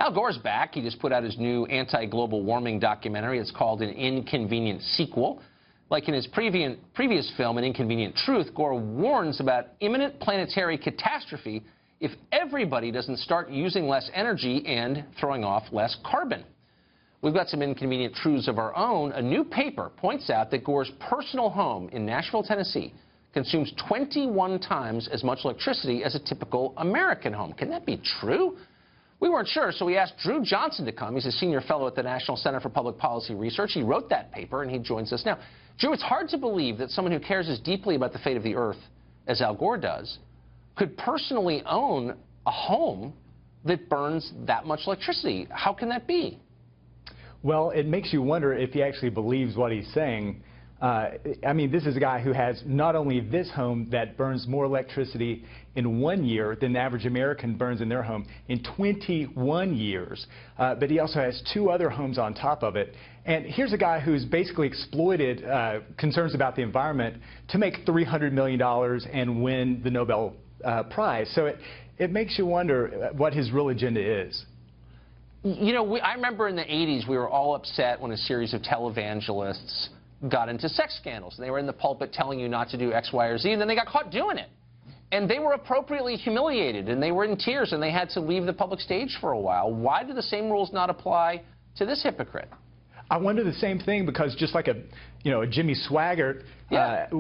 Al Gore's back. He just put out his new anti-global warming documentary. It's called An Inconvenient Sequel. Like in his previous film, An Inconvenient Truth, Gore warns about imminent planetary catastrophe if everybody doesn't start using less energy and throwing off less carbon. We've got some inconvenient truths of our own. A new paper points out that Gore's personal home in Nashville, Tennessee, consumes 21 times as much electricity as a typical American home. Can that be true? We weren't sure, so we asked Drew Johnson to come. He's a senior fellow at the National Center for Public Policy Research. He wrote that paper, and he joins us now. Drew, it's hard to believe that someone who cares as deeply about the fate of the Earth as Al Gore does could personally own a home that burns that much electricity. How can that be? Well, it makes you wonder if he actually believes what he's saying. I mean, this is a guy who has not only this home that burns more electricity in 1 year than the average American burns in their home in 21 years, but he also has 2 other homes on top of it. And here's a guy who's basically exploited concerns about the environment to make $300 million and win the Nobel Prize. So it makes you wonder what his real agenda is. You know, I remember in the 80s we were all upset when a series of televangelists got into sex scandals. They were in the pulpit telling you not to do X, Y, or Z, and then they got caught doing it. And they were appropriately humiliated, and they were in tears, and they had to leave the public stage for a while. Why do the same rules not apply to this hypocrite? I wonder the same thing, because just like a Jimmy Swaggart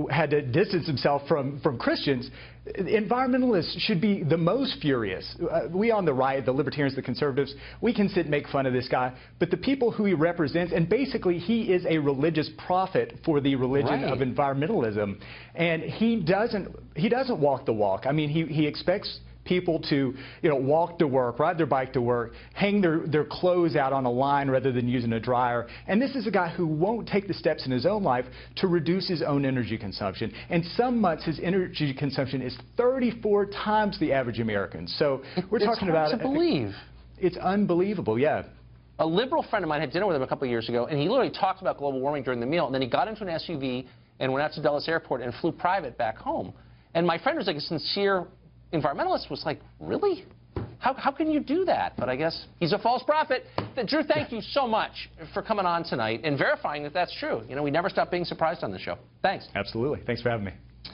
had to distance himself from Christians, environmentalists should be the most furious. We on the right, the libertarians, the conservatives, we can sit and make fun of this guy, but the people who he represents, and basically he is a religious prophet for the religion of environmentalism, and he doesn't walk the walk. I mean, he expects people to, walk to work, ride their bike to work, hang their clothes out on a line rather than using a dryer. And this is a guy who won't take the steps in his own life to reduce his own energy consumption. And some months his energy consumption is 34 times the average American. So we're talking about... It's hard to believe. It's unbelievable, yeah. A liberal friend of mine had dinner with him a couple of years ago, and he literally talked about global warming during the meal, and then he got into an SUV and went out to Dulles Airport and flew private back home. And my friend was like a sincere environmentalist, was like, really? How can you do that? But I guess he's a false prophet. Drew, thank you so much for coming on tonight and verifying that that's true. We never stop being surprised on the show. Thanks. Absolutely. Thanks for having me.